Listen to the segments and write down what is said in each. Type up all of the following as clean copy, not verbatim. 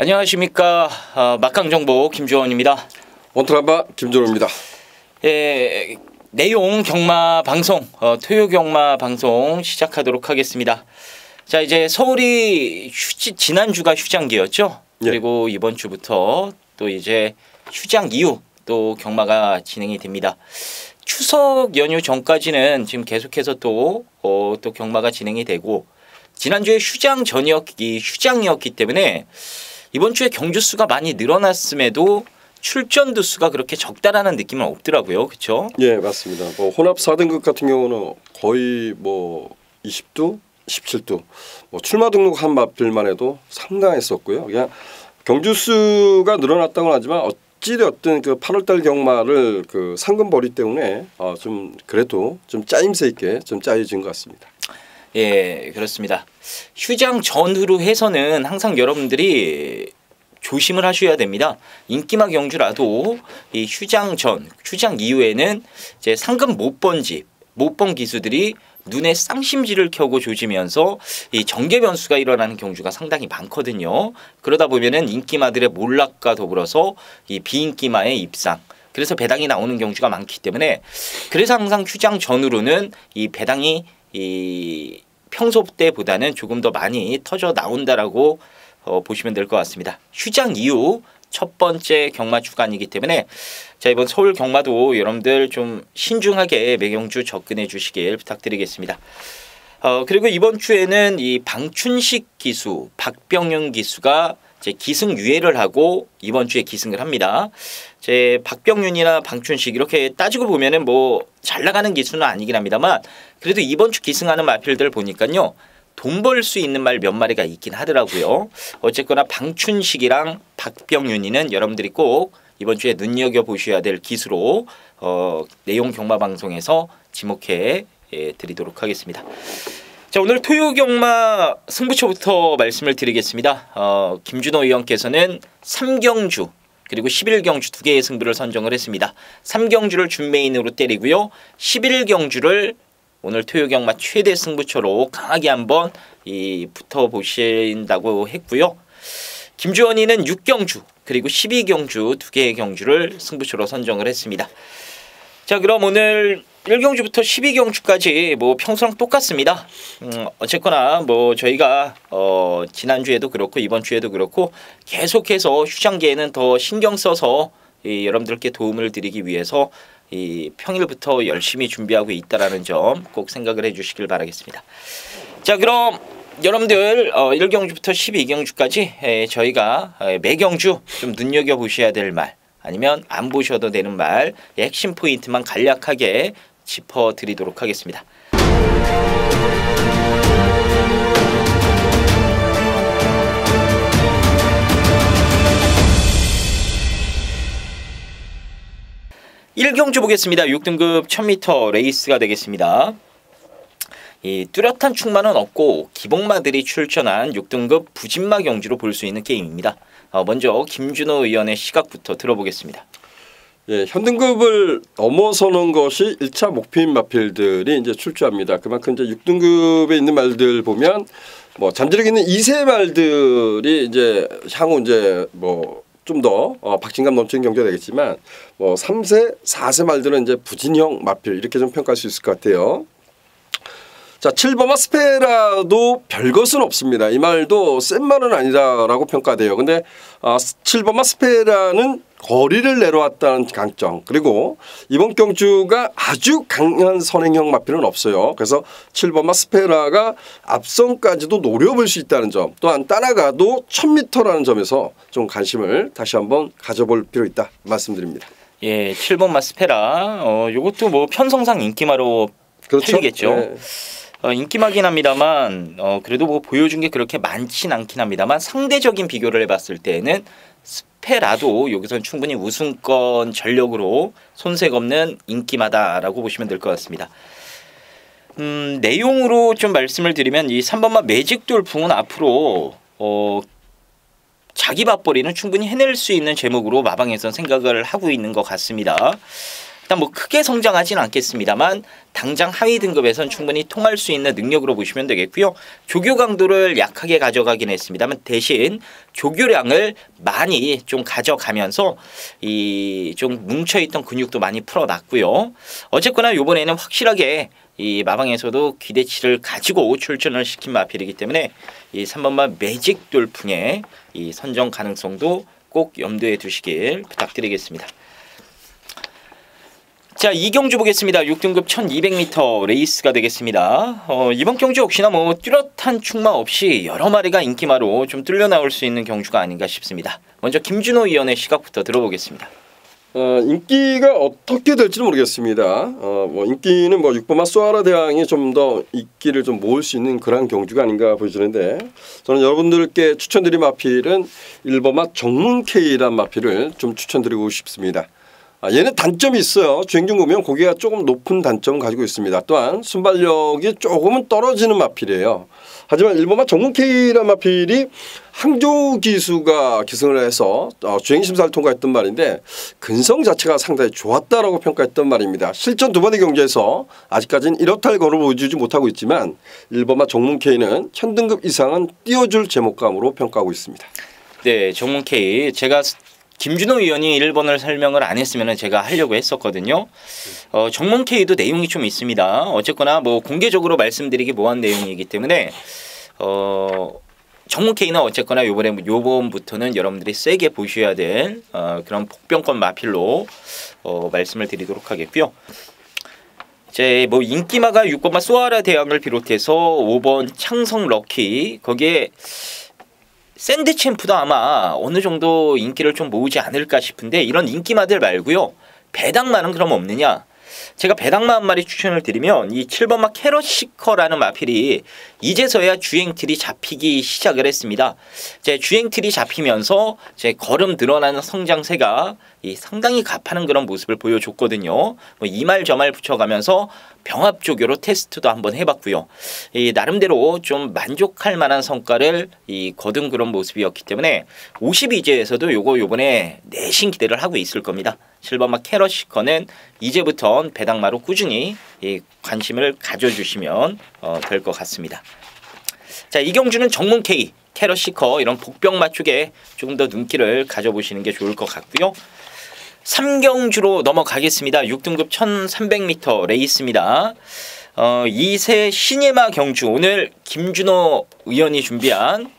안녕하십니까. 막강정보 김주원입니다. 원트라바 김준호입니다. 예, 내용 경마 방송, 토요 경마 방송 시작하도록 하겠습니다. 자, 이제 서울이 지난주가 휴장기였죠. 예. 그리고 이번 주부터 또 이제 휴장 이후 또 경마가 진행이 됩니다. 추석 연휴 전까지는 지금 계속해서 또 경마가 진행이 되고, 지난주에 휴장 전이었기 휴장이었기 때문에 이번 주에 경주 수가 많이 늘어났음에도 출전 두수가 그렇게 적다라는 느낌은 없더라고요. 그렇죠? 예, 맞습니다. 혼합 4등급 같은 경우는 거의 20두, 17두 출마 등록한 마필만 해도 상당했었고요. 그냥 경주 수가 늘어났다고는 하지만 어찌되었든 그 8월달 경마를 그 상금벌이 때문에 좀 그래도 좀 짜임새 있게 좀 짜여진 것 같습니다. 예, 그렇습니다. 휴장 전후로 해서는 항상 여러분들이 조심을 하셔야 됩니다. 인기마 경주라도 이 휴장 전, 휴장 이후에는 이제 상금 못 번 기수들이 눈에 쌍심지를 켜고 조지면서 이 정계 변수가 일어나는 경주가 상당히 많거든요. 그러다 보면은 인기마들의 몰락과 더불어서 이 비인기마의 입상, 그래서 배당이 나오는 경주가 많기 때문에, 그래서 항상 휴장 전후로는 이 배당이 이 평소 때보다는 조금 더 많이 터져 나온다라고 보시면 될 것 같습니다. 휴장 이후 첫 번째 경마 주간이기 때문에, 자, 이번 서울 경마도 여러분들 좀 신중하게 매경주 접근해 주시길 부탁드리겠습니다. 그리고 이번 주에는 이 방춘식 기수, 박병윤 기수가 이제 기승 유예를 하고 이번 주에 기승을 합니다. 제 박병윤이나 방춘식 이렇게 따지고 보면은 잘 나가는 기수는 아니긴 합니다만, 그래도 이번 주 기승하는 마필들 보니까요, 돈 벌 수 있는 말 몇 마리가 있긴 하더라고요. 어쨌거나 방춘식이랑 박병윤이는 여러분들이 꼭 이번 주에 눈여겨보셔야 될 기수로 내용 경마 방송에서 지목해 드리도록 하겠습니다. 자, 오늘 토요 경마 승부처부터 말씀을 드리겠습니다. 김준호 의원께서는 3경주 그리고 11경주 두 개의 승부를 선정을 했습니다. 3경주를 준메인으로 때리고요, 11경주를 오늘 토요 경마 최대 승부처로 강하게 한번 붙어보신다고 했고요. 김주원이는 6경주 그리고 12경주 두 개의 경주를 승부처로 선정을 했습니다. 자, 그럼 오늘 1경주부터 12경주까지 평소랑 똑같습니다. 어쨌거나 저희가 지난주에도 그렇고 이번 주에도 그렇고 계속해서 휴장기에는 더 신경 써서 여러분들께 도움을 드리기 위해서 평일부터 열심히 준비하고 있다라는 점 꼭 생각을 해주시길 바라겠습니다. 자, 그럼 여러분들 1경주부터 12경주까지 저희가 매경주 좀 눈여겨보셔야 될 말, 아니면 안 보셔도 되는 말, 핵심 포인트만 간략하게 짚어드리도록 하겠습니다. (1경주) 보겠습니다. 6등급 1000m 레이스가 되겠습니다. 이 뚜렷한 충마는 없고 기복마들이 출전한 6등급 부진마 경주로 볼 수 있는 게임입니다. 먼저 김준호 의원의 시각부터 들어보겠습니다. 예, 현등급을 넘어서는 것이 1차 목표인 마필들이 이제 출주합니다. 그만큼 이제 6등급에 있는 말들 보면 잠재력 있는 2세 말들이 이제 향후 이제 좀 더 박진감 넘치는 경기가 되겠지만 3세, 4세 말들은 이제 부진형 마필 이렇게 좀 평가할 수 있을 것 같아요. 자, 7번마 스페라도 별것은 없습니다. 이 말도 센 말은 아니다라고 평가돼요. 근데 7번마 스페라는 거리를 내려왔다는 강점, 그리고 이번 경주가 아주 강한 선행형 마필은 없어요. 그래서 7번마 스페라가 앞선까지도 노려볼 수 있다는 점, 또한 따라가도 1000m라는 점에서 좀 관심을 다시 한번 가져볼 필요 있다 말씀드립니다. 예, 7번마 스페라 이것도 편성상 인기마로 틀리겠죠. 네. 인기마긴 합니다만 그래도 보여준 게 그렇게 많진 않긴 합니다만, 상대적인 비교를 해봤을 때는 스페라도 여기선 충분히 우승권 전력으로 손색 없는 인기마다라고 보시면 될 것 같습니다. 내용으로 좀 말씀을 드리면 이 3번마 매직 돌풍은 앞으로 자기 맞벌이는 충분히 해낼 수 있는 제목으로 마방에선 생각을 하고 있는 것 같습니다. 일단 뭐 크게 성장하지는 않겠습니다만 당장 하위 등급에선 충분히 통할 수 있는 능력으로 보시면 되겠고요. 조교 강도를 약하게 가져가긴 했습니다만 대신 조교량을 많이 좀 가져가면서 이 좀 뭉쳐있던 근육도 많이 풀어놨고요. 어쨌거나 이번에는 확실하게 이 마방에서도 기대치를 가지고 출전을 시킨 마필이기 때문에 이 3번마 매직 돌풍의 이 선정 가능성도 꼭 염두에 두시길 부탁드리겠습니다. 자, 이 경주 보겠습니다. 6등급 1200m 레이스가 되겠습니다. 이번 경주 역시나 뭐 뚜렷한 충마 없이 여러 마리가 인기마로 좀 뚫려 나올 수 있는 경주가 아닌가 싶습니다. 먼저 김준호 위원의 시각부터 들어보겠습니다. 인기가 어떻게 될지는 모르겠습니다. 뭐 인기는 뭐 6번마 쏘아라 대왕이 좀 더 인기를 좀 모을 수 있는 그런 경주가 아닌가 보여지는데, 저는 여러분들께 추천드린 마필은 1번마 정문 K란 마필을 좀 추천드리고 싶습니다. 얘는 단점이 있어요. 주행 중 보면 고개가 조금 높은 단점을 가지고 있습니다. 또한 순발력이 조금은 떨어지는 마필이에요. 하지만 1번마 정문 K란 마필이 항조 기수가 기승을 해서 주행심사를 통과했던 말인데 근성 자체가 상당히 좋았다라고 평가했던 말입니다. 실전 두 번의 경주에서 아직까지는 이렇다 할 거를 보여주지 못하고 있지만 1번마 정문 K는 1000등급 이상은 띄워줄 제목감으로 평가하고 있습니다. 네, 정문 K 제가 김준호 위원이 1번을 설명을 안 했으면 제가 하려고 했었거든요. 정문 K도 내용이 좀 있습니다. 어쨌거나 뭐 공개적으로 말씀드리기 뭐한 내용이기 때문에 정문 K는 어쨌거나 요번부터는 여러분들이 세게 보셔야 될 그런 복병권 마필로 말씀을 드리도록 하겠고요. 이제 뭐 인기마가 6번마 쏘아라 대왕을 비롯해서 5번 창성 럭키 거기에 샌드 챔프도 아마 어느 정도 인기를 좀 모으지 않을까 싶은데 이런 인기마들 말고요. 배당마는 그럼 없느냐? 제가 배당마 한 마리 추천을 드리면 이 7번마 캐럿 시커라는 마필이 이제서야 주행 틀이 잡히기 시작을 했습니다. 제 주행 틀이 잡히면서 제 걸음 늘어나는 성장세가 상당히 가파른 그런 모습을 보여줬거든요. 뭐 이 말 저 말 붙여가면서 병합 조교로 테스트도 한번 해봤고요. 나름대로 좀 만족할 만한 성과를 거둔 그런 모습이었기 때문에 52제에서도 요번에 내신 기대를 하고 있을 겁니다. 7번마 캐럿 시커는 이제부터 배당마로 꾸준히 관심을 가져주시면 될 것 같습니다. 자, 이 경주는 정문 K, 캐럿 시커 이런 복병마 쪽에 조금 더 눈길을 가져보시는 게 좋을 것 같고요. 3경주로 넘어가겠습니다. 6등급 1300m 레이스입니다. 2세 시네마 경주 오늘 김준호 의원이 준비한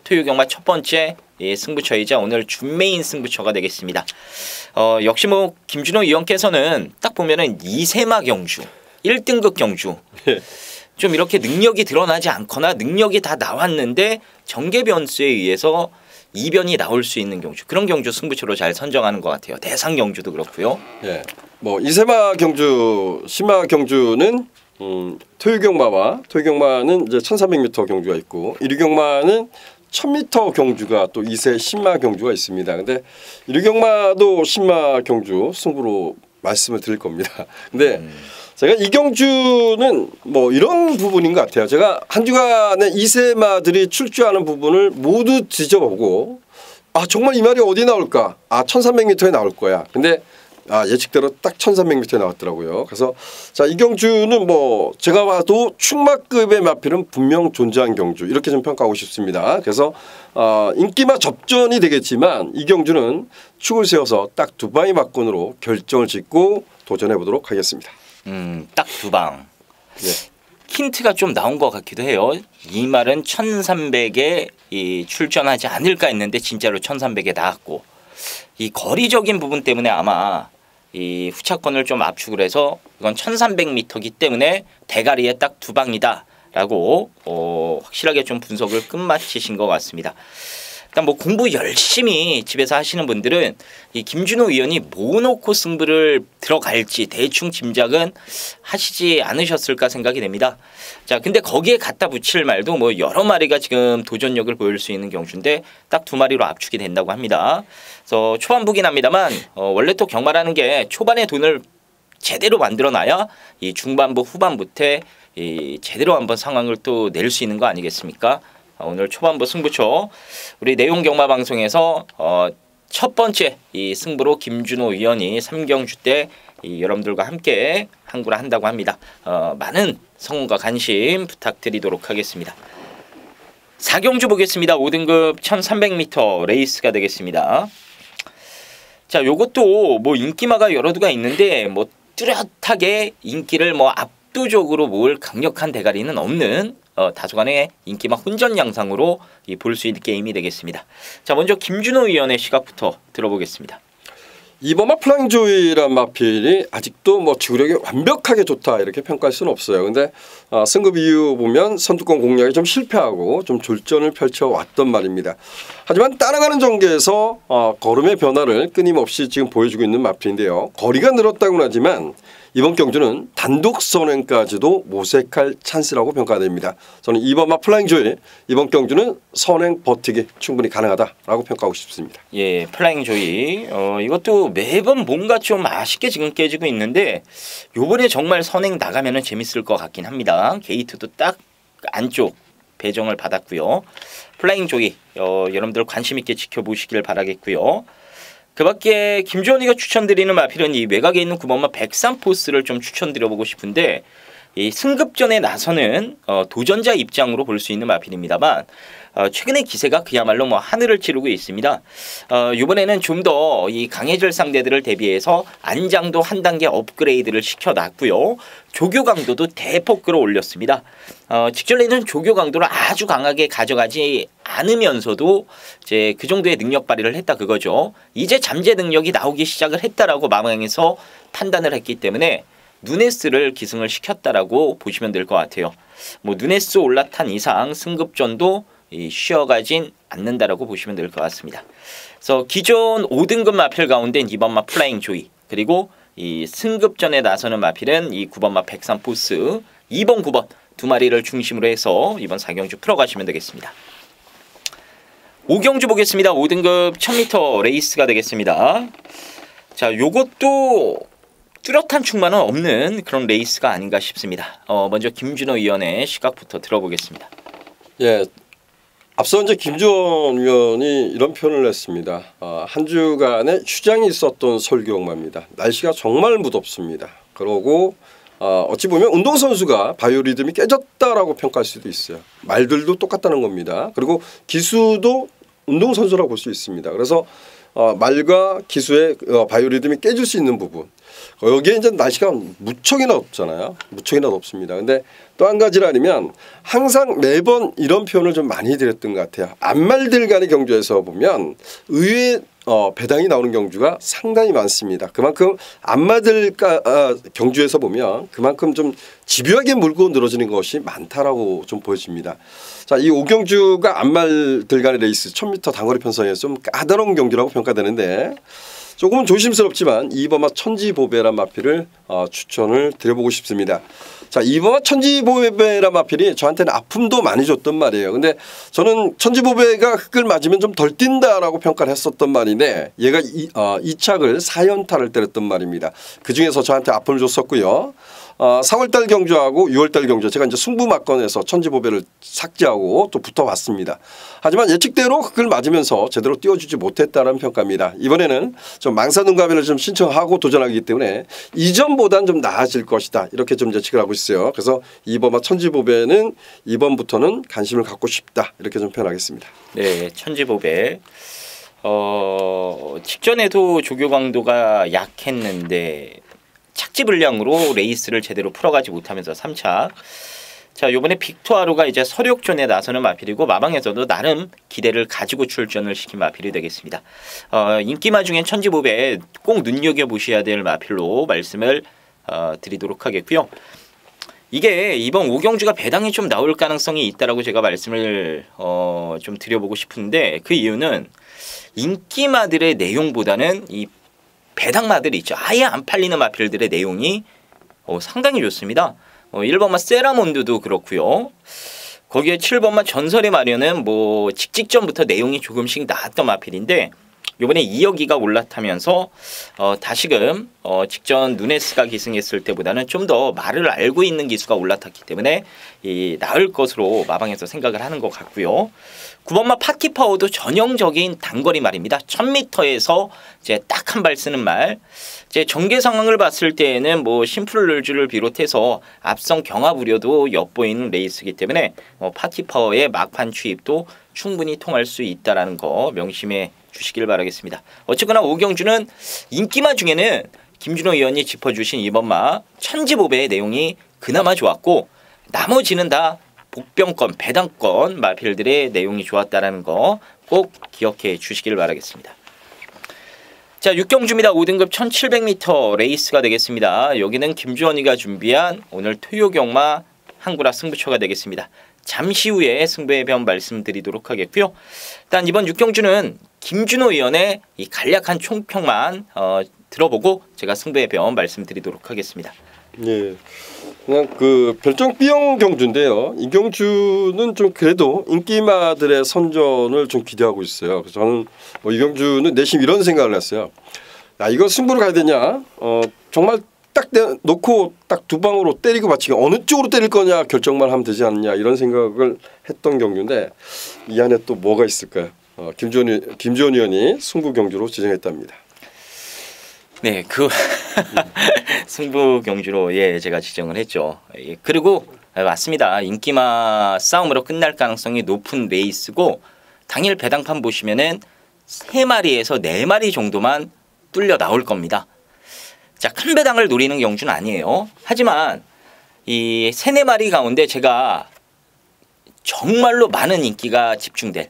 토요경마 첫 번째 승부처이자 오늘 준메인 승부처가 되겠습니다. 역시 뭐 김준호 의원께서는 딱 보면은 2세마 경주, 1등급 경주 좀 이렇게 능력이 드러나지 않거나 능력이 다 나왔는데 전개 변수에 의해서 이변이 나올 수 있는 경주 그런 경주 승부처로 잘 선정하는 것 같아요. 대상 경주도 그렇고요. 예, 뭐 이세마 경주, 시마 경주는 토요경마는 이제 1300m 경주가 있고 1위경마는 1000m 경주가 또 2세 신마 경주가 있습니다. 근데 1위경마도 신마 경주 승부로 말씀을 드릴 겁니다. 근데 제가 이 경주는 뭐 이런 부분인 것 같아요. 제가 한 주간에 2세마들이 출주하는 부분을 모두 뒤져보고 정말 이 말이 어디 나올까? 1300m에 나올 거야. 근데 예측대로 딱 1300m에 나왔더라고요. 그래서 자, 이 경주는 뭐 제가 봐도 충마급의 마필은 분명 존재한 경주 이렇게 좀 평가하고 싶습니다. 그래서 인기마 접전이 되겠지만 이 경주는 축을 세워서 딱 두 방의 막군으로 결정을 짓고 도전해 보도록 하겠습니다. 딱 두 방. 네. 힌트가 좀 나온 것 같기도 해요. 이 말은 1300에 출전하지 않을까 했는데 진짜로 1300에 나왔고 이 거리적인 부분 때문에 아마 이 후차권을 좀 압축을 해서 이건 1300m이기 때문에 대가리에 딱 두 방이다라고 확실하게 좀 분석을 끝마치신 것 같습니다. 일단 뭐 공부 열심히 집에서 하시는 분들은 이 김준호 의원이 모아놓고 승부를 들어갈지 대충 짐작은 하시지 않으셨을까 생각이 됩니다. 자, 근데 거기에 갖다 붙일 말도 뭐 여러 마리가 지금 도전력을 보일 수 있는 경주인데 딱 두 마리로 압축이 된다고 합니다. 그래서 초반부긴 합니다만 원래 또 경마라는 게 초반에 돈을 제대로 만들어놔야 이 중반부 후반부터 제대로 한번 상황을 또 낼 수 있는 거 아니겠습니까? 오늘 초반부 승부처 우리 내용 경마 방송에서 첫 번째 이 승부로 김준호 위원이 3경주 때 여러분들과 함께 항구를 한다고 합니다. 많은 성원과 관심 부탁드리도록 하겠습니다. 4경주 보겠습니다. 5등급 1300m 레이스가 되겠습니다. 자, 요것도 뭐 인기마가 여러 두가 있는데 뭐 뚜렷하게 인기를 뭐 압도적으로 모을 강력한 대가리는 없는 다소간의 인기마 혼전 양상으로 볼 수 있는 게임이 되겠습니다. 자, 먼저 김준호 위원의 시각부터 들어보겠습니다. 이범아 플라잉조이란 마필이 아직도 뭐 지구력이 완벽하게 좋다 이렇게 평가할 수는 없어요. 근데 승급 이후 보면 선두권 공략에 좀 실패하고 좀 졸전을 펼쳐왔던 말입니다. 하지만 따라가는 전개에서 걸음의 변화를 끊임없이 지금 보여주고 있는 마필인데요. 거리가 늘었다고는 하지만 이번 경주는 단독 선행까지도 모색할 찬스라고 평가됩니다. 저는 이범아 플라잉조이 이번 경주는 선행 버티기 충분히 가능하다라고 평가하고 싶습니다. 예, 플라잉조이 이것도 매번 뭔가 좀 아쉽게 지금 깨지고 있는데 요번에 정말 선행 나가면은 재밌을 것 같긴 합니다. 게이트도 딱 안쪽 배정을 받았고요. 플라잉조이 여러분들 관심 있게 지켜보시길 바라겠고요. 그 밖에 김주원이가 추천드리는 마필은 이 외곽에 있는 9번마 백삼포스를 좀 추천드려보고 싶은데 이 승급전에 나서는 도전자 입장으로 볼 수 있는 마필입니다만 최근에 기세가 그야말로 뭐 하늘을 찌르고 있습니다. 이번에는 좀 더 이 강해질 상대들을 대비해서 안장도 한 단계 업그레이드를 시켜놨고요. 조교 강도도 대폭 끌어올렸습니다. 직전에는 조교 강도를 아주 강하게 가져가지 않으면서도 이제 그 정도의 능력 발휘를 했다 그거죠. 이제 잠재 능력이 나오기 시작을 했다라고 마방에서 판단을 했기 때문에 누네스를 기승을 시켰다라고 보시면 될 것 같아요. 뭐 누네스 올라탄 이상 승급전도 쉬어가진 않는다라고 보시면 될 것 같습니다. 그래서 기존 5등급 마필 가운데 2번마 플라잉 조이 그리고 이 승급전에 나서는 마필은 이 9번마 백삼포스 2번 9번 두 마리를 중심으로 해서 이번 4경주 풀어가시면 되겠습니다. 5경주 보겠습니다. 5등급 1000m 레이스가 되겠습니다. 자, 요것도 뚜렷한 충만은 없는 그런 레이스가 아닌가 싶습니다. 먼저 김준호 위원의 시각부터 들어보겠습니다. 예, 앞서 이제 김주원 위원이 이런 표현을 했습니다. 한 주간의 휴장이 있었던 설경마입니다. 날씨가 정말 무덥습니다. 그러고 어찌 보면 운동선수가 바이오리듬이 깨졌다라고 평가할 수도 있어요. 말들도 똑같다는 겁니다. 그리고 기수도 운동선수라고 볼 수 있습니다. 그래서 말과 기수의 바이오리듬이 깨질 수 있는 부분 여기에 이제 날씨가 무척이나 덥잖아요. 무척이나 덥습니다. 근데 또 한 가지라면 항상 매번 이런 표현을 좀 많이 드렸던 것 같아요. 앞말들 간의 경주에서 보면 의외의 배당이 나오는 경주가 상당히 많습니다. 그만큼 앞말들 경주에서 보면 그만큼 좀 집요하게 물고 늘어지는 것이 많다라고 좀 보여집니다. 자, 이 5경주가 앞말들 간의 레이스 1000m 단거리 편성에서 좀 까다로운 경주라고 평가되는데 조금은 조심스럽지만 이범아 천지보배란 마필을 추천을 드려보고 싶습니다. 자, 이범아 천지보배란 마필이 저한테는 아픔도 많이 줬던 말이에요. 근데 저는 천지보배가 흙을 맞으면 좀 덜 뛴다라고 평가를 했었던 말인데 얘가 2착을 4연타를 때렸던 말입니다. 그중에서 저한테 아픔을 줬었고요. 4월달 경주하고 6월달 경주 제가 이제 승부막건에서 천지보배를 삭제하고 또 붙어봤습니다. 하지만 예측대로 흙을 맞으면서 제대로 띄워주지 못했다는 평가입니다. 이번에는 좀 망사등가변을 좀 신청하고 도전하기 때문에 이전보다는 좀 나아질 것이다 이렇게 좀 예측을 하고 있어요. 그래서 이범아 천지보배는 이번부터는 관심을 갖고 싶다 이렇게 좀 표현하겠습니다. 네, 천지보배 직전에도 조교 강도가 약했는데 착지 불량으로 레이스를 제대로 풀어가지 못하면서 3착. 자, 요번에 빅토하루가 이제 서력전에 나서는 마필이고 마방에서도 나름 기대를 가지고 출전을 시킨 마필이 되겠습니다. 인기마 중엔 천지보배 꼭 눈여겨보셔야 될 마필로 말씀을 드리도록 하겠고요. 이게 이번 5경주가 배당이 좀 나올 가능성이 있다라고 제가 말씀을 좀 드려보고 싶은데 그 이유는 인기마들의 내용보다는 이 배당마들이 있죠. 아예 안 팔리는 마필들의 내용이 상당히 좋습니다. 1번마 세라몬드도 그렇고요. 거기에 7번마 전설의 마련은 뭐 직전부터 내용이 조금씩 나왔던 마필인데 이번에 2여기가 올라타면서 다시금 직전 누네스가 기승했을 때보다는 좀 더 말을 알고 있는 기수가 올라탔기 때문에 나을 것으로 마방에서 생각을 하는 것 같고요. 9번마 파티파워도 전형적인 단거리 말입니다. 1000m에서 이제 딱 한 발 쓰는 말. 이제 전개 상황을 봤을 때에는 뭐 심플룰즈를 비롯해서 앞선 경합 우려도 엿보이는 레이스이기 때문에 파티파워의 막판 추입도 충분히 통할 수 있다라는 거 명심해 주시길 바라겠습니다. 어쨌거나 오경주는 인기마 중에는 김준호 의원이 짚어주신 이번마 천지보배의 내용이 그나마 좋았고 나머지는 다 복병권, 배당권 마필들의 내용이 좋았다라는 거 꼭 기억해 주시길 바라겠습니다. 자, 6경주입니다. 5등급 1700m 레이스가 되겠습니다. 여기는 김주원이가 준비한 오늘 토요경마 한구라 승부처가 되겠습니다. 잠시 후에 승부의 변 말씀드리도록 하겠고요. 일단 이번 6경주는 김준호 의원의 이 간략한 총평만 들어보고 제가 승부의 변 말씀드리도록 하겠습니다. 예, 그냥 그 별정 B형 경주인데요. 이 경주는 좀 그래도 인기마들의 선전을 좀 기대하고 있어요. 그래서 저는 이 경주는 내심 이런 생각을 했어요. 야, 이거 승부로 가야 되냐? 정말 딱 놓고 딱 두 방으로 때리고 맞히기 어느 쪽으로 때릴 거냐 결정만 하면 되지 않느냐 이런 생각을 했던 경주인데 이 안에 또 뭐가 있을까요? 김주원 의원이 승부 경주로 지정했답니다. 네, 그 승부 경주로 제가 지정을 했죠. 그리고 맞습니다. 인기마 싸움으로 끝날 가능성이 높은 레이스고 당일 배당판 보시면은 3마리에서 4마리 정도만 뚫려 나올 겁니다. 자, 큰 배당을 노리는 경주는 아니에요. 하지만 이 3-4마리 가운데 제가 정말로 많은 인기가 집중될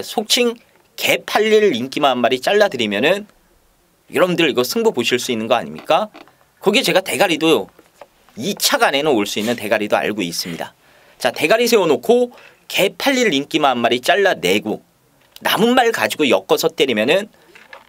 속칭 개 팔릴 인기만 한 마리 잘라드리면은 여러분들 이거 승부 보실 수 있는 거 아닙니까? 거기에 제가 대가리도 2차 간에는 올 수 있는 대가리도 알고 있습니다. 자, 대가리 세워놓고 개 팔릴 인기만 한 마리 잘라내고 남은 말 가지고 엮어서 때리면은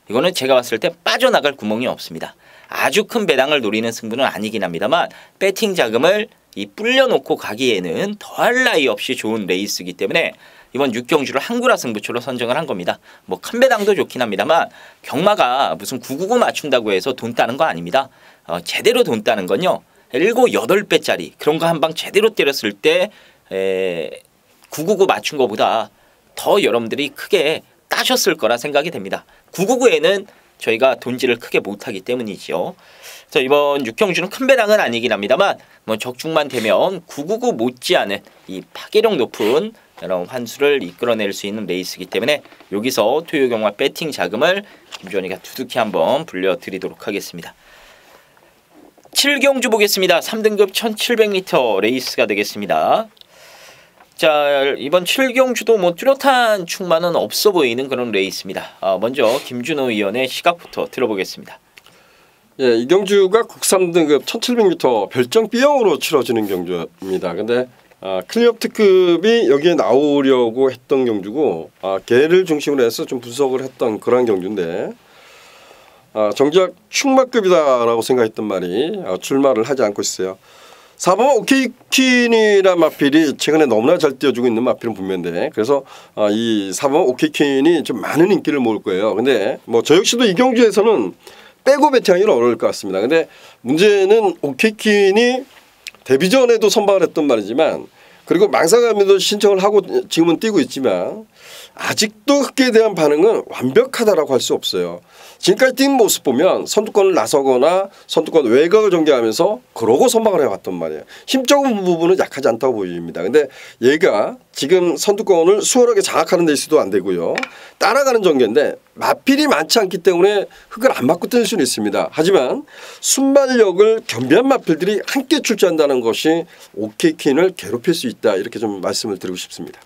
이거는 제가 봤을 때 빠져나갈 구멍이 없습니다. 아주 큰 배당을 노리는 승부는 아니긴 합니다만 배팅 자금을 불려놓고 가기에는 더할 나위 없이 좋은 레이스이기 때문에 이번 6경주를 한구라 승부처로 선정을 한 겁니다. 뭐 큰 배당도 좋긴 합니다만 경마가 무슨 999 맞춘다고 해서 돈 따는 거 아닙니다. 제대로 돈 따는 건요. 7, 8배짜리 그런 거 한 방 제대로 때렸을 때 999 맞춘 거보다 더 여러분들이 크게 따셨을 거라 생각이 됩니다. 999에는 저희가 돈질을 크게 못하기 때문이지요. 그래서 이번 6경주는 큰 배당은 아니긴 합니다만 뭐 적중만 되면 999 못지않은 이 파괴력 높은 이런 환수를 이끌어낼 수 있는 레이스이기 때문에 여기서 토요경마 배팅 자금을 김주원이가 두둑히 한번 불려드리도록 하겠습니다. 7경주 보겠습니다. 3등급 1700m 레이스가 되겠습니다. 자, 이번 7경주도 뭐 뚜렷한 충만은 없어 보이는 그런 레이스입니다. 먼저 김준호 의원의 시각부터 들어보겠습니다. 예, 이 경주가 국산 등급 1700m 별정 B형으로 치러지는 경주입니다. 근데 클리업 특급이 여기에 나오려고 했던 경주고 개를 중심으로 해서 좀 분석을 했던 그런 경주인데 정작 충마급이다라고 생각했던 말이 출마를 하지 않고 있어요. 4번 오케이퀸이라는 마필이 최근에 너무나 잘 뛰어주고 있는 마필은 분명한데 그래서 이 4번 오케이퀸이 좀 많은 인기를 모을 거예요. 근데 뭐 저 역시도 이 경주에서는 빼고 배팅하기는 어려울 것 같습니다. 근데 문제는 오케이퀸이 데뷔전에도 선방을 했던 말이지만 그리고 망상감에도 신청을 하고 지금은 뛰고 있지만 아직도 흑계에 대한 반응은 완벽하다라고 할 수 없어요. 지금까지 뛴 모습 보면 선두권을 나서거나 선두권 외곽을 전개하면서 그러고 선방을 해왔단 말이에요. 힘적인 부분은 약하지 않다고 보입니다. 근데 얘가 지금 선두권을 수월하게 장악하는 데 있어도 안 되고요. 따라가는 전개인데 마필이 많지 않기 때문에 흙을 안 맞고 뛸 수는 있습니다. 하지만 순발력을 겸비한 마필들이 함께 출제한다는 것이 오케이퀸을 괴롭힐 수 있다. 이렇게 좀 말씀을 드리고 싶습니다.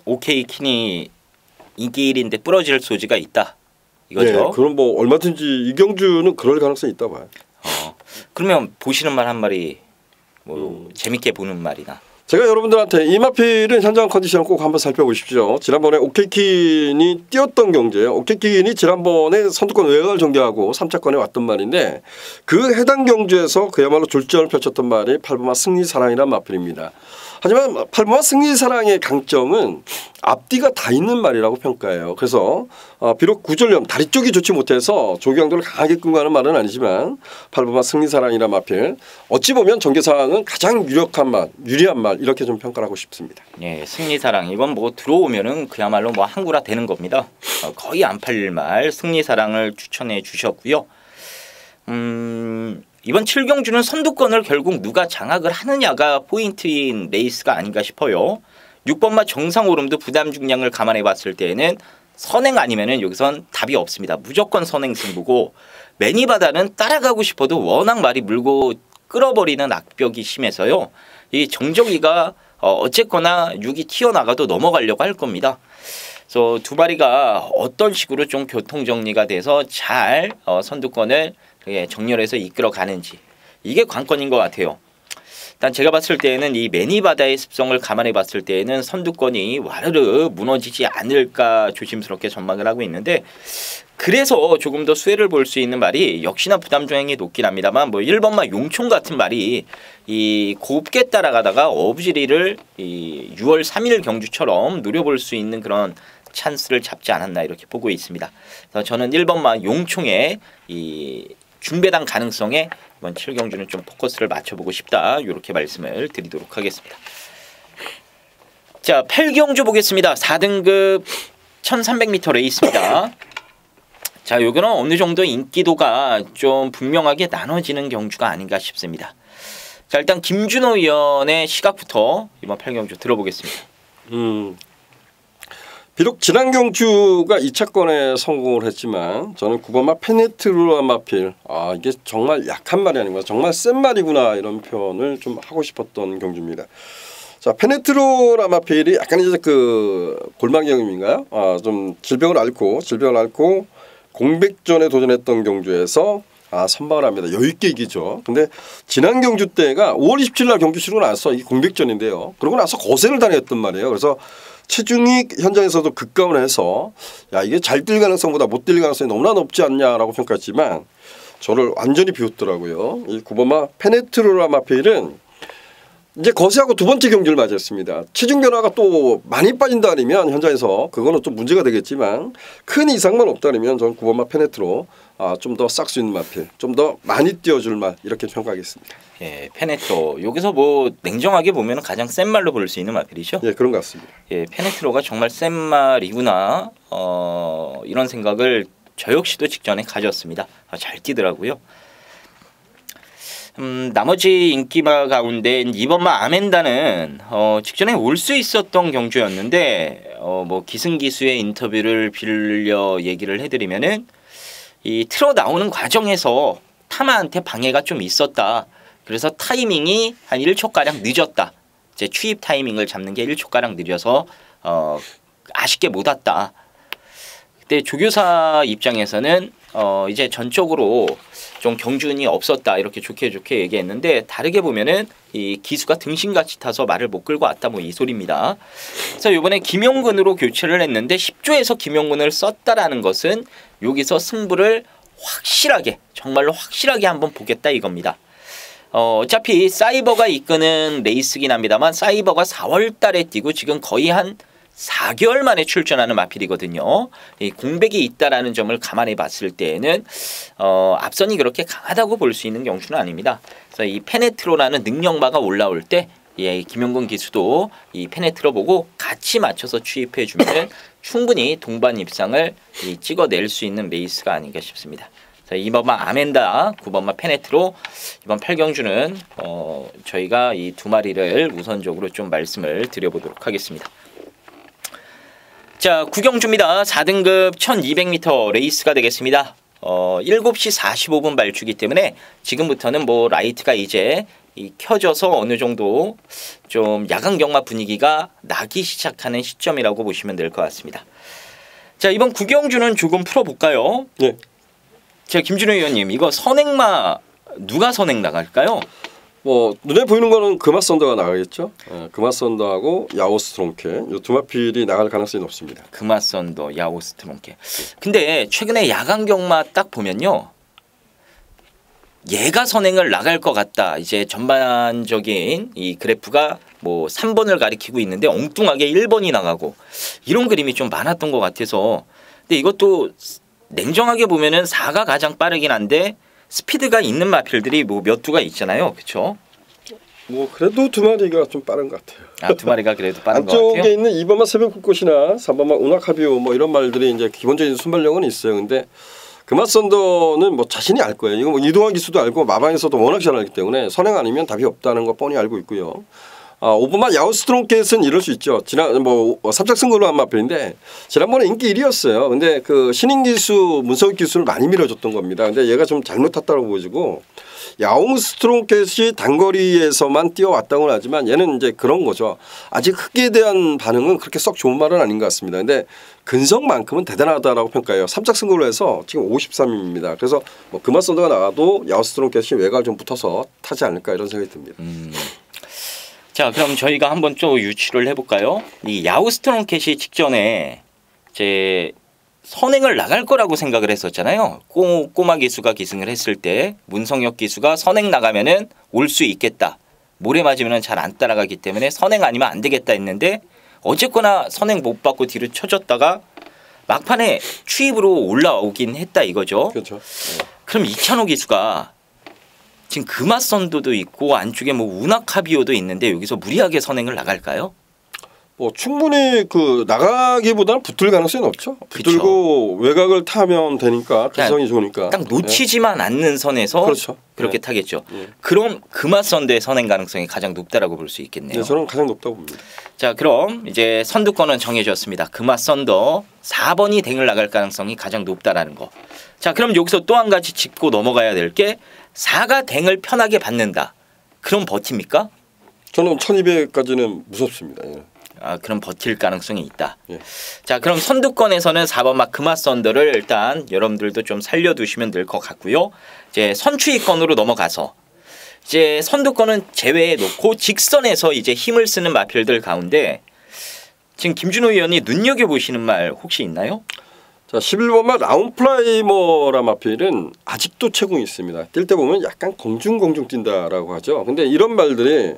오케이퀸이 인기 1인데 부러질 소지가 있다. 이거죠. 네, 그럼 뭐 얼마든지 이경주는 그럴 가능성이 있다 봐요. 그러면 보시는 말 한 마리 뭐 재밌게 보는 말이나. 제가 여러분들한테 이 마필은 현장 컨디션을 꼭 한번 살펴보십시오. 지난번에 오케이퀸이 뛰었던 경주예요. 오케이퀸이 지난번에 선두권 외곽을 전개하고 3차권에 왔던 말인데 그 해당 경주에서 그야말로 졸전을 펼쳤던 말이 8번마 승리사랑이라는 마필입니다. 하지만 팔보마 승리사랑의 강점은 앞뒤가 다 있는 말이라고 평가해요. 그래서 비록 구절염 다리 쪽이 좋지 못해서 조기강도를 강하게 끌고 가는 말은 아니지만 팔보마 승리사랑이란 마필 어찌 보면 전개상은 가장 유리한 말 이렇게 좀 평가를 하고 싶습니다. 예, 승리사랑 이건 뭐 들어오면은 그야말로 뭐 한구라 되는 겁니다. 거의 안 팔릴 말 승리사랑을 추천해 주셨고요. 이번 7경주는 선두권을 결국 누가 장악을 하느냐가 포인트인 레이스가 아닌가 싶어요. 6번마 정상오름도 부담 중량을 감안해 봤을 때에는 선행 아니면은 여기선 답이 없습니다. 무조건 선행 승부고 매니바다는 따라가고 싶어도 워낙 말이 물고 끌어버리는 악벽이 심해서요. 이 정적이가 어쨌거나 6이 튀어나가도 넘어가려고 할 겁니다. 그래서 두 마리가 어떤 식으로 좀 교통정리가 돼서 잘 선두권을 정렬해서 이끌어 가는지 이게 관건인 것 같아요. 일단 제가 봤을 때는 이 매니바다의 습성을 감안해 봤을 때는 선두권이 와르르 무너지지 않을까 조심스럽게 전망을 하고 있는데 그래서 조금 더 수혜를 볼 수 있는 말이 역시나 부담 중량이 높긴 합니다만 뭐 1번마 용총 같은 말이 이 곱게 따라가다가 어부지리를 이 6월 3일 경주처럼 노려볼 수 있는 그런 찬스를 잡지 않았나 이렇게 보고 있습니다. 그래서 저는 1번마 용총의 이 중배당 가능성에 이번 7경주는 좀 포커스를 맞춰보고 싶다 이렇게 말씀을 드리도록 하겠습니다. 자 8경주 보겠습니다. 4등급 1300m 레이스입니다. 자 요거는 어느 정도 인기도가 좀 분명하게 나눠지는 경주가 아닌가 싶습니다. 자 일단 김준호 위원의 시각부터 이번 8경주 들어보겠습니다. 비록 지난 경주가 2차권에 성공을 했지만 저는 9번마 페네트루라 마필 이게 정말 약한 말이 아니구나 정말 센 말이구나 이런 표현을 좀 하고 싶었던 경주입니다. 자 페네트루라 마필이 약간 이제 그 골망경임인가요? 좀 질병을 앓고 공백전에 도전했던 경주에서 선방을 합니다. 여유 있게 이기죠. 근데 지난 경주 때가 5월 27일 날 경주 치르고 나서 이 공백전인데요. 그러고 나서 거세를 당했단 말이에요. 그래서 체중이 현장에서도 급감을 해서 야 이게 잘 뛸 가능성보다 못 뛸 가능성이 너무나 높지 않냐라고 평가했지만 저를 완전히 비웃더라고요. 이 9번마 페네트로라 마필은 이제 거세하고 두 번째 경주를 맞이했습니다. 체중 변화가 또 많이 빠진다 아니면 현장에서 그거는 좀 문제가 되겠지만 큰 이상만 없다 아니면 저는 9번마 페네트로 좀 더 싹 수 있는 마필 좀 더 많이 뛰어줄 말 이렇게 평가하겠습니다. 예, 페네트로 여기서 뭐 냉정하게 보면 가장 센 말로 볼 수 있는 마필이죠. 예, 그런 것 같습니다. 예, 페네트로가 정말 센 말이구나 이런 생각을 저 역시도 직전에 가졌습니다. 잘 뛰더라고요. 나머지 인기마 가운데 2번마 아멘다는 직전에 올 수 있었던 경주였는데 뭐 기승기수의 인터뷰를 빌려 얘기를 해드리면은 이 틀어 나오는 과정에서 타마한테 방해가 좀 있었다. 그래서 타이밍이 한 1초가량 늦었다. 제 추입 타이밍을 잡는 게 1초가량 느려서 아쉽게 못 왔다. 그때 조교사 입장에서는 이제 전적으로 좀 경주운이 없었다 이렇게 좋게 얘기했는데 다르게 보면은 이 기수가 등신같이 타서 말을 못 끌고 왔다 뭐 이 소리입니다. 그래서 이번에 김용근으로 교체를 했는데 10조에서 김용근을 썼다라는 것은 여기서 승부를 확실하게 정말로 확실하게 한번 보겠다 이겁니다. 어차피 사이버가 이끄는 레이스긴 합니다만 사이버가 4월 달에 뛰고 지금 거의 한 4개월 만에 출전하는 마필이거든요. 이 공백이 있다라는 점을 감안해 봤을 때에는 앞선이 그렇게 강하다고 볼 수 있는 경주는 아닙니다. 그래서 이 페네트로라는 능력마가 올라올 때 김용근 기수도 이 페네트로 보고 같이 맞춰서 추입해 주면 충분히 동반 입상을 찍어낼 수 있는 레이스가 아닌가 싶습니다. 자, 2번마 아멘다, 9번마 페네트로 이번 8경주는 저희가 이 두 마리를 우선적으로 좀 말씀을 드려보도록 하겠습니다. 자, 9경주입니다. 4등급 1200m 레이스가 되겠습니다. 7시 45분 발주기 때문에 지금부터는 뭐 라이트가 이제 켜져서 어느 정도 좀 야간 경마 분위기가 나기 시작하는 시점이라고 보시면 될 것 같습니다. 자, 이번 9경주는 조금 풀어볼까요? 네. 자, 김준호 의원님, 이거 선행마 누가 선행 나갈까요? 뭐 눈에 보이는 거는 금화선더가 나가겠죠. 금화선더하고 야오스트롱케 이 두 마필이 나갈 가능성이 높습니다. 금화선더, 야오스트롱케. 근데 최근에 야간 경마 딱 보면요, 얘가 선행을 나갈 것 같다. 이제 전반적인 이 그래프가 뭐 3번을 가리키고 있는데 엉뚱하게 1번이 나가고 이런 그림이 좀 많았던 것 같아서 근데 이것도 냉정하게 보면은 4가 가장 빠르긴 한데 스피드가 있는 마필들이 뭐 몇 두가 있잖아요. 그렇죠? 뭐 그래도 두 마리가 좀 빠른 것 같아요. 아, 두 마리가 그래도 빠른 것 같아요. 안쪽에 있는 2번마 새벽꽃이나 3번마 우나카비오 뭐 이런 말들이 이제 기본적인 순발력은 있어요. 근데 금화선더는 뭐 자신이 알 거예요. 이거 뭐 이동화 기수도 알고 마방에서도 워낙 잘 알기 때문에 선행 아니면 답이 없다는 거 뻔히 알고 있고요. 5번마 야우스트롱켓은 이럴 수 있죠. 지난 뭐 삼작승걸로 한 마필인데 지난번에 인기 1위였어요. 근데 그 신인 기수 문석희 기수를 많이 밀어줬던 겁니다. 근데 얘가 좀 잘못 탔다고 보여지고 야옹스트롱켓이 단거리에서만 뛰어왔다고는 하지만 얘는 이제 그런 거죠. 아직 흙에 대한 반응은 그렇게 썩 좋은 말은 아닌 것 같습니다. 근데 근성만큼은 대단하다라고 평가해요. 3작승걸로 해서 지금 53입니다. 그래서 뭐 금화선더가 나가도 야옹스트롱켓이 외곽을 좀 붙어서 타지 않을까 이런 생각이 듭니다. 자, 그럼 저희가 한번 좀 유추를 해볼까요? 이 야우스트롱켓이 직전에 이제 선행을 나갈 거라고 생각을 했었잖아요. 꼬마 기수가 기승을 했을 때 문성혁 기수가 선행 나가면은 올 수 있겠다. 모래 맞으면은 잘 안 따라가기 때문에 선행 아니면 안 되겠다 했는데 어쨌거나 선행 못 받고 뒤로 쳐졌다가 막판에 추입으로 올라오긴 했다 이거죠. 그렇죠. 그럼 이찬호 기수가 지금 금화선도도 있고 안쪽에 뭐 우나카비오도 있는데 여기서 무리하게 선행을 나갈까요? 뭐 충분히 그 나가기보다는 붙을 가능성이 높죠. 붙들고 외곽을 타면 되니까 특성이 좋으니까. 딱 놓치지만 않는 선에서 그렇죠. 그렇게 타겠죠. 그럼 금화선대 선행 가능성이 가장 높다라고 볼 수 있겠네요. 네, 저는 가장 높다고 봅니다. 자, 그럼 이제 선두권은 정해졌습니다. 금화선더 4번이 댕을 나갈 가능성이 가장 높다라는 거. 자, 그럼 여기서 또 한 가지 짚고 넘어가야 될 게 4가 댕을 편하게 받는다. 그럼 버팁니까? 저는 1200까지는 무섭습니다. 아, 그럼 버틸 가능성이 있다. 예. 자, 그럼 선두권에서는 4번 막 금화선더를 일단 여러분들도 좀 살려두시면 될 것 같고요. 이제 선추위권으로 넘어가서 이제 선두권은 제외해 놓고 직선에서 이제 힘을 쓰는 마필들 가운데 지금 김준호 의원이 눈여겨 보시는 말 혹시 있나요? 자, 11번마 라운프라이머라 마필은 아직도 채공이 있습니다. 뛸 때 보면 약간 공중공중 뛴다라고 하죠. 근데 이런 말들이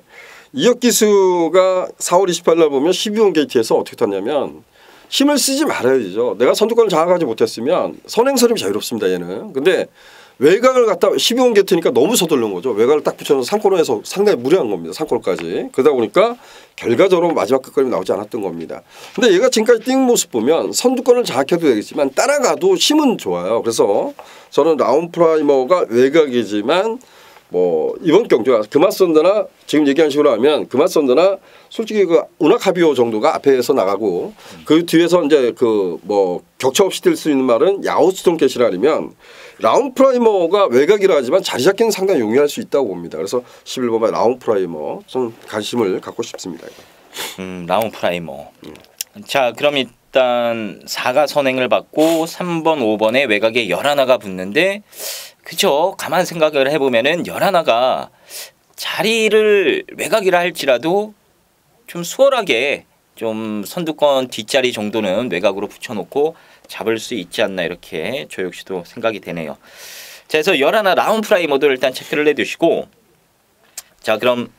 이혁 기수가 4월 28일 날 보면 12번 게이트에서 어떻게 탔냐면 힘을 쓰지 말아야 되죠. 내가 선두권을 장악하지 못했으면 선행선임이 자유롭습니다. 얘는. 근데 외곽을 갖다 12번 게이트니까 너무 서둘른 거죠. 외곽을 딱 붙여서 상코너에서 상당히 무리한 겁니다. 상코너까지. 그러다 보니까 결과적으로 마지막 끝까지 나오지 않았던 겁니다. 근데 얘가 지금까지 뛴 모습 보면 선두권을 장악해도 되겠지만 따라가도 힘은 좋아요. 그래서 저는 라운프라이머가 외곽이지만 뭐 이번 경주가 금화선더나 지금 얘기한 식으로 하면 금화선더나 솔직히 그 우나카비오 정도가 앞에서 나가고 그 뒤에서 이제 그 뭐 격차 없이 뛸 수 있는 말은 야우스톤켓이라 하면 라운프라이머가 외곽이라 하지만 자리 잡기는 상당히 용이할 수 있다고 봅니다. 그래서 11번의 라운프라이머 좀 관심을 갖고 싶습니다. 라운프라이머. 자, 그럼 일단 4가 선행을 받고 3번, 5번에 외곽에 11가 붙는데 그죠. 가만 생각을 해보면은 11가 자리를 외곽이라 할지라도 좀 수월하게 좀 선두권 뒷자리 정도는 외곽으로 붙여놓고 잡을 수 있지 않나 이렇게 저 역시도 생각이 되네요. 자, 그래서 11 라운프라이머도 일단 체크를 해두시고 자, 그럼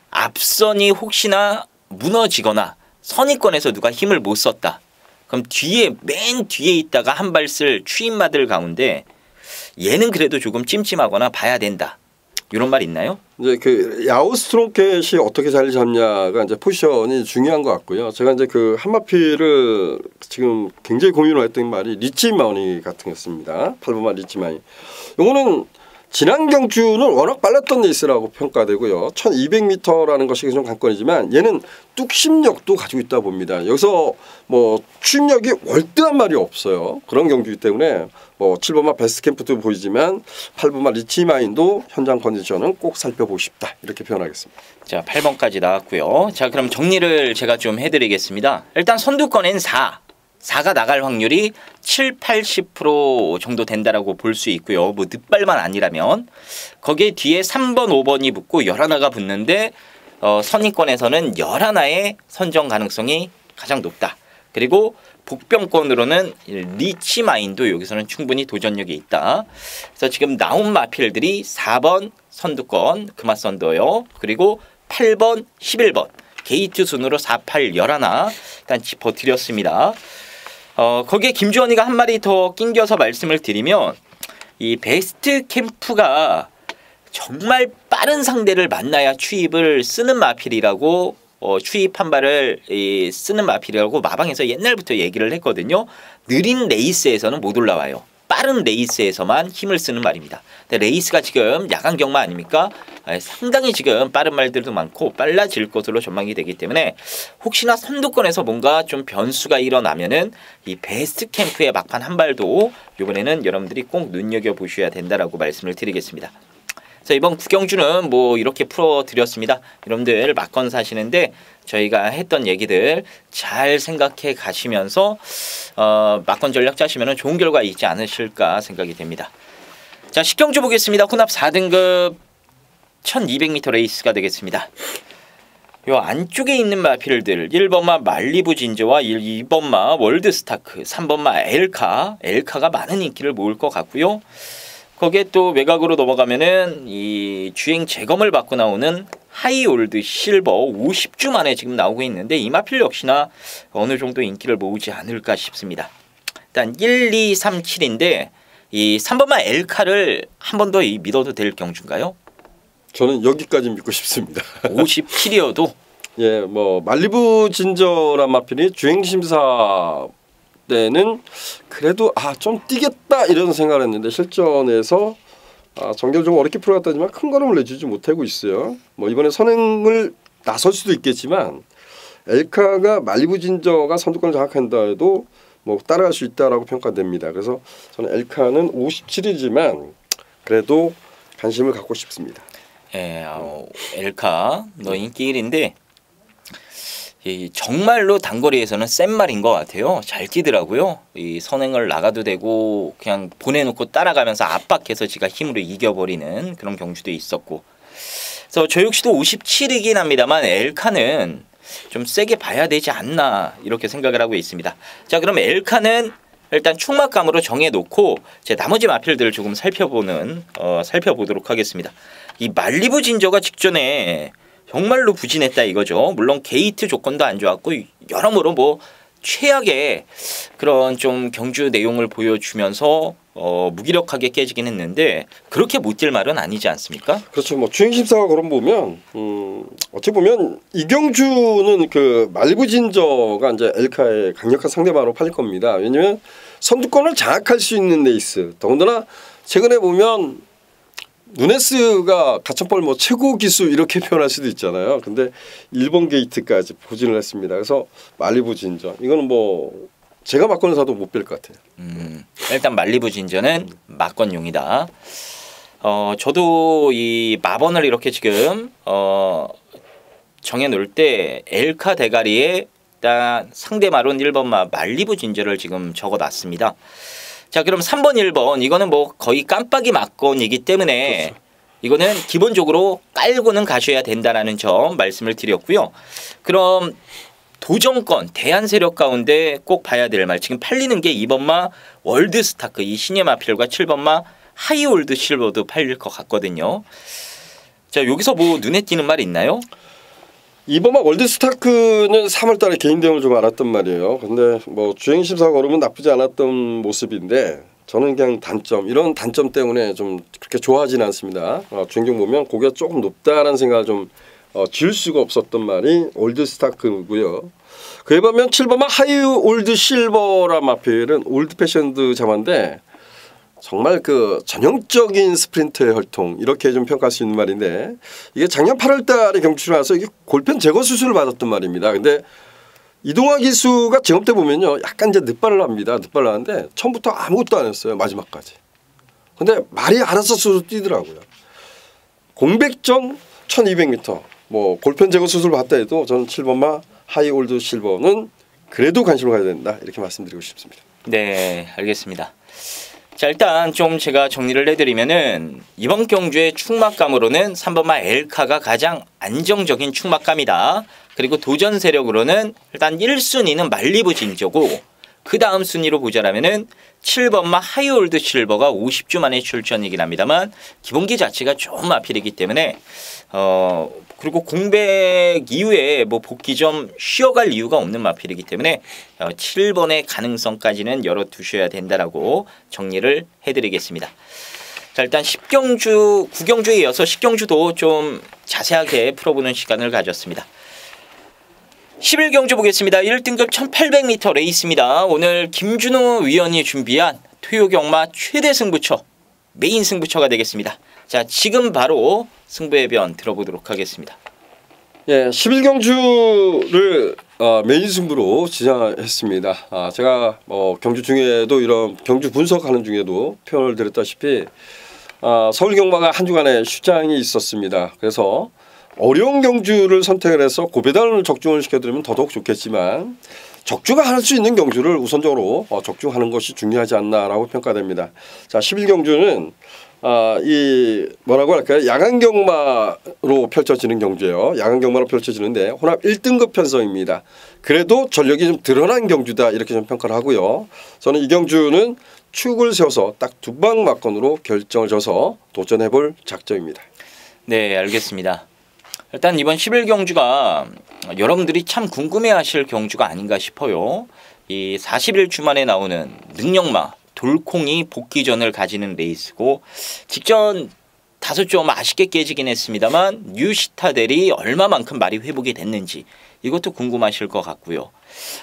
앞선이 혹시나 무너지거나 선의권에서 누가 힘을 못 썼다. 그럼 뒤에 맨 뒤에 있다가 한 발 쓸 추임마들 가운데 얘는 그래도 조금 찜찜하거나 봐야 된다. 이런 말 있나요? 이제 그 야우스트롱켓이 어떻게 자리 잡냐가 이제 포지션이 중요한 것 같고요. 제가 이제 그 한마피를 지금 굉장히 고민을 했던 말이 리치마니 같은 거였습니다. 8번만 리치마니. 요거는 지난 경주는 워낙 빨랐던 레이스라고 평가되고요. 1200m라는 것이 좀 관건이지만 얘는 뚝심력도 가지고 있다 봅니다. 여기서 뭐 추임력이 월등한 말이 없어요. 그런 경주이기 때문에 뭐 7번마 베스트캠프도 보이지만 8번마 리치마인도 현장 컨디션은 꼭 살펴보고 싶다. 이렇게 표현하겠습니다. 자, 8번까지 나왔고요. 자, 그럼 정리를 제가 좀 해드리겠습니다. 일단 선두권엔 4가 나갈 확률이 7, 80% 정도 된다라고 볼 수 있고요. 뭐 늦발만 아니라면 거기에 뒤에 3번, 5번이 붙고 11가 붙는데 선의권에서는 11의 선정 가능성이 가장 높다. 그리고 복병권으로는 리치마인도 여기서는 충분히 도전력이 있다. 그래서 지금 나온 마필들이 4번 선두권 금화선더요. 그리고 8번, 11번 게이트 순으로 4, 8, 11 일단 짚어드렸습니다. 거기에 김주원이가 한 마리 더 낑겨서 말씀을 드리면 이 베스트 캠프가 정말 빠른 상대를 만나야 추입을 쓰는 마필이라고 추입 한 발을 쓰는 마필이라고 마방에서 옛날부터 얘기를 했거든요. 느린 레이스에서는 못 올라와요. 빠른 레이스에서만 힘을 쓰는 말입니다. 근데 레이스가 지금 야간 경마 아닙니까? 상당히 지금 빠른 말들도 많고 빨라질 것으로 전망이 되기 때문에 혹시나 선두권에서 뭔가 좀 변수가 일어나면은 이 베스트 캠프의 막판 한 발도 이번에는 여러분들이 꼭 눈여겨보셔야 된다라고 말씀을 드리겠습니다. 그래서 이번 구경주는 뭐 이렇게 풀어드렸습니다. 여러분들 막건 사시는데 저희가 했던 얘기들 잘 생각해 가시면서 막건 전략 짜시면 좋은 결과 있지 않으실까 생각이 됩니다. 자, 식경주 보겠습니다. 혼합 4등급 1200m 레이스가 되겠습니다. 요 안쪽에 있는 마필들 1번마 말리부 진저와 2번마 월드스타크, 3번마 엘카가 많은 인기를 모을 것 같고요. 거기에 또 외곽으로 넘어가면은 이 주행 재검을 받고 나오는 하이올드 실버 50주 만에 지금 나오고 있는데 이 마필 역시나 어느 정도 인기를 모으지 않을까 싶습니다. 일단 1, 2, 3, 7인데 이 3번만 엘카를 한 번 더 믿어도 될 경주인가요? 저는 여기까지 믿고 싶습니다. 57이어도 예, 뭐 말리부 진저란 마필이 주행 심사 때는 그래도 좀 뛰겠다 이런 생각을 했는데 실전에서 정결 좀 어렵게 풀어갔다지만 큰 걸음을 내주지 못하고 있어요. 뭐 이번에 선행을 나설 수도 있겠지만 엘카가 말리부 진저가 선두권을 장악한다 해도 뭐 따라갈 수 있다라고 평가됩니다. 그래서 저는 엘카는 57이지만 그래도 관심을 갖고 싶습니다. 예, 엘카 너 인기 1인데 정말로 단거리에서는 센 말인 것 같아요. 잘 뛰더라고요. 이 선행을 나가도 되고 그냥 보내놓고 따라가면서 압박해서 지가 힘으로 이겨버리는 그런 경주도 있었고. 그래서 저 역시도 57이긴 합니다만 엘카는 좀 세게 봐야 되지 않나 이렇게 생각을 하고 있습니다. 자, 그럼 엘카는 일단 충막감으로 정해놓고 제 나머지 마필들을 조금 살펴보도록 하겠습니다. 이 말리부 진저가 직전에 정말로 부진했다 이거죠. 물론 게이트 조건도 안 좋았고 여러모로 뭐 최악의 그런 좀 경주 내용을 보여주면서 무기력하게 깨지긴 했는데 그렇게 못 뛸 말은 아니지 않습니까? 그렇죠. 뭐 주행 심사가 그런 보면 어떻게 보면 이경주는 그 말리부 진저가 이제 엘카의 강력한 상대방으로 팔릴 겁니다. 왜냐하면 선두권을 장악할 수 있는 레이스. 더군다나 최근에 보면 누네스가 가천벌 뭐 최고 기수 이렇게 표현할 수도 있잖아요. 근데 1번 게이트까지 포진을 했습니다. 그래서 말리부 진저 이거는 뭐 제가 막건을 사도 못 뺄 것 같아요. 일단 말리부 진저는 막건용이다. 저도 이 마번을 이렇게 지금 정해놓을 때 엘카 대가리에 일단 상대마론 1번마 말리부 진저를 지금 적어놨습니다. 자, 그럼 3번 1번 이거는 뭐 거의 깜빡이 막건이기 때문에 그렇죠. 이거는 기본적으로 깔고는 가셔야 된다라는 점 말씀을 드렸고요. 그럼 도정권 대한 세력 가운데 꼭 봐야 될 말 지금 팔리는 게 2번마 월드스타크 이 신예 마필과 7번마 하이올드 실버도 팔릴 것 같거든요. 자, 여기서 뭐 눈에 띄는 말 있나요? 이번만 월드스타크는 3월달에 개인 대응을 좀 알았단 말이에요. 근데 뭐 주행 심사 걸으면 나쁘지 않았던 모습인데 저는 그냥 이런 단점 때문에 좀 그렇게 좋아하지는 않습니다. 주행경 보면 고개가 조금 높다라는 생각을 좀 지울 수가 없었던 말이 올드스타크고요. 그에 반면 7번만 하이올드 실버라 마필은 올드 패션드 자마인데 정말 그 전형적인 스프린터의 혈통 이렇게 좀 평가할 수 있는 말인데 이게 작년 8월달에 경주를 와서 이게 골편 제거 수술을 받았던 말입니다. 근데 이동화 기수가 제업 때 보면요 약간 이제 늦발을 합니다. 늦발을 하는데 처음부터 아무것도 안 했어요. 마지막까지. 근데 말이 알아서 스스로 뛰더라고요. 공백전 1200m 뭐 골편 제거 수술 받다 해도 저는 7번마 하이올드 실버는 그래도 관심을 가져야 된다 이렇게 말씀드리고 싶습니다. 네, 알겠습니다. 자, 일단 좀 제가 정리를 해드리면은 이번 경주의 충막감으로는 3번마 엘카가 가장 안정적인 충막감이다. 그리고 도전 세력으로는 일단 1순위는 말리부 진저고 그 다음 순위로 보자라면은 7번마 하이올드 실버가 50주 만에 출전이긴 합니다만 기본기 자체가 좀 마필이기 때문에 그리고 공백 이후에 뭐 복귀 좀 쉬어갈 이유가 없는 마필이기 때문에 7번의 가능성까지는 열어두셔야 된다라고 정리를 해드리겠습니다. 자, 일단 10경주, 9경주에 이어서 10경주도 좀 자세하게 풀어보는 시간을 가졌습니다. 11경주 보겠습니다. 1등급 1800m 레이스입니다. 오늘 김준호 위원이 준비한 토요경마 최대 승부처, 메인 승부처가 되겠습니다. 자, 지금 바로 승부의 변 들어보도록 하겠습니다. 예, 11경주를 메인 승부로 지정했습니다. 제가 경주 중에도 이런 경주 분석하는 중에도 표현을 드렸다시피 서울 경마가 한 주간의 휴장이 있었습니다. 그래서 어려운 경주를 선택을 해서 고배당을 적중을 시켜드리면 더더욱 좋겠지만 적중을 할 수 있는 경주를 우선적으로 적중하는 것이 중요하지 않나라고 평가됩니다. 자, 11경주는 이 뭐라고 할까요? 야간 경마로 펼쳐지는 경주예요. 야간 경마로 펼쳐지는데 혼합 1등급 편성입니다. 그래도 전력이 좀 드러난 경주다 이렇게 좀 평가를 하고요. 저는 이 경주는 축을 세워서 딱 두 방 막건으로 결정을 져서 도전해볼 작정입니다. 네, 알겠습니다. 일단 이번 11경주가 여러분들이 참 궁금해하실 경주가 아닌가 싶어요. 이 41주 만에 나오는 능력마 돌콩이 복귀전을 가지는 레이스고 직전 다소 좀 아쉽게 깨지긴 했습니다만 뉴시타델이 얼마만큼 말이 회복이 됐는지 이것도 궁금하실 것 같고요.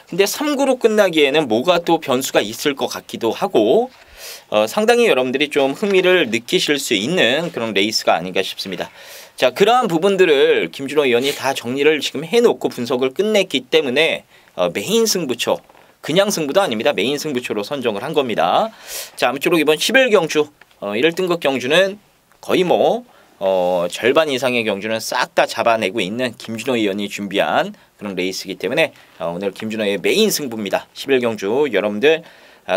근데 3구로 끝나기에는 뭐가 또 변수가 있을 것 같기도 하고 상당히 여러분들이 좀 흥미를 느끼실 수 있는 그런 레이스가 아닌가 싶습니다. 자, 그러한 부분들을 김준호 의원이 다 정리를 지금 해놓고 분석을 끝냈기 때문에 메인 승부처, 그냥 승부도 아닙니다. 메인 승부처로 선정을 한 겁니다. 자, 아무쪼록 이번 11경주 1등급 경주는 거의 뭐 절반 이상의 경주는 싹 다 잡아내고 있는 김준호 의원이 준비한 그런 레이스이기 때문에 오늘 김준호의 메인 승부입니다. 11경주 여러분들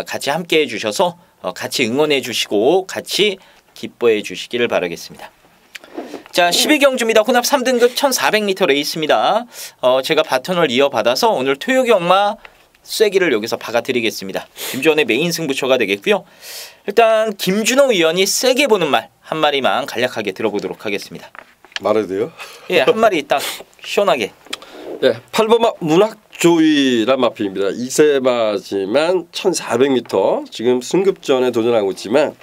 같이 함께 해주셔서 같이 응원해 주시고 같이 기뻐해 주시기를 바라겠습니다. 자, 12경주입니다. 혼합 3등급 1400m 레이스입니다. 제가 바톤을 이어받아서 오늘 토요경마 쐐기를 여기서 박아드리겠습니다. 김준호의 메인 승부처가 되겠고요. 일단 김준호 의원이 세게 보는 말 한 마리만 간략하게 들어보도록 하겠습니다. 말해도 돼요? 예, 한 마리 딱 시원하게. 네, 8번마 문학조이란 마필입니다. 2세마지만 1400m 지금 승급전에 도전하고 있지만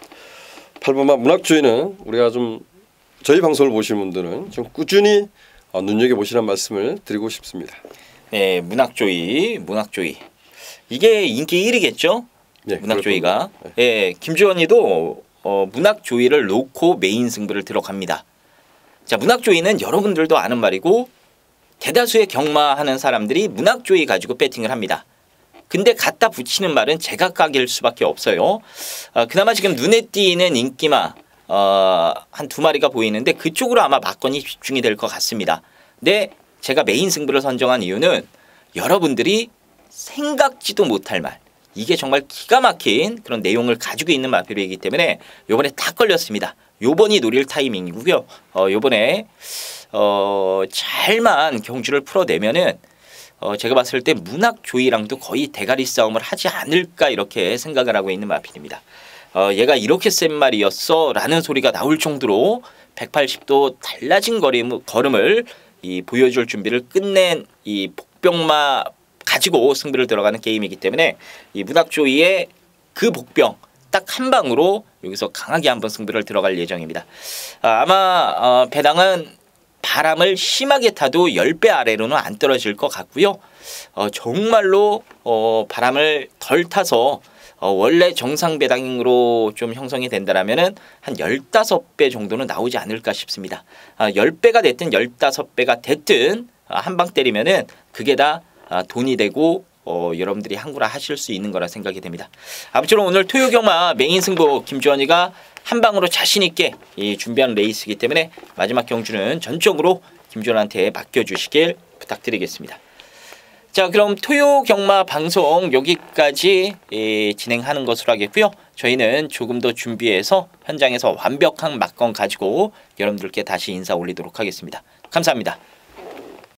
8번마 문학조이는 우리가 좀 저희 방송을 보시는 분들은 좀 꾸준히 눈여겨보시라는 말씀을 드리고 싶습니다. 네, 문학조이. 이게 인기 1위겠죠? 네, 문학조이가. 네. 예, 김주원이도 문학조이를 놓고 메인 승부를 들어갑니다. 자, 문학조이는 여러분들도 아는 말이고 대다수의 경마하는 사람들이 문학조이 가지고 배팅을 합니다. 근데 갖다 붙이는 말은 제각각일 수밖에 없어요. 그나마 지금 눈에 띄는 인기마 한 두 마리가 보이는데 그쪽으로 아마 막건이 집중이 될 것 같습니다. 근데 제가 메인 승부를 선정한 이유는 여러분들이 생각지도 못할 말, 이게 정말 기가 막힌 그런 내용을 가지고 있는 마필이기 때문에 요번에 딱 걸렸습니다. 요번이 노릴 타이밍이고요. 요번에 잘만 경주를 풀어내면은 제가 봤을 때 문학조이랑도 거의 대가리 싸움을 하지 않을까 이렇게 생각을 하고 있는 마필입니다. 얘가 이렇게 센 말이었어 라는 소리가 나올 정도로 180도 달라진 걸음을 보여줄 준비를 끝낸 이 복병마 가지고 승부를 들어가는 게임이기 때문에 이 문학조이의 그 복병 딱 한 방으로 여기서 강하게 한번 승부를 들어갈 예정입니다. 아마 배당은 바람을 심하게 타도 10배 아래로는 안 떨어질 것 같고요. 정말로 바람을 덜 타서 원래 정상 배당으로 좀 형성이 된다라면은 한 15배 정도는 나오지 않을까 싶습니다. 10배가 됐든 15배가 됐든 한 방 때리면은 그게 다 돈이 되고 여러분들이 한구라 하실 수 있는 거라 생각이 됩니다. 아무쪼록 오늘 토요경마 메인 승부 김주원이가 한 방으로 자신 있게 준비한 레이스이기 때문에 마지막 경주는 전적으로 김주원한테 맡겨주시길 부탁드리겠습니다. 자, 그럼 토요경마 방송 여기까지 진행하는 것으로 하겠고요. 저희는 조금 더 준비해서 현장에서 완벽한 막건 가지고 여러분들께 다시 인사 올리도록 하겠습니다. 감사합니다.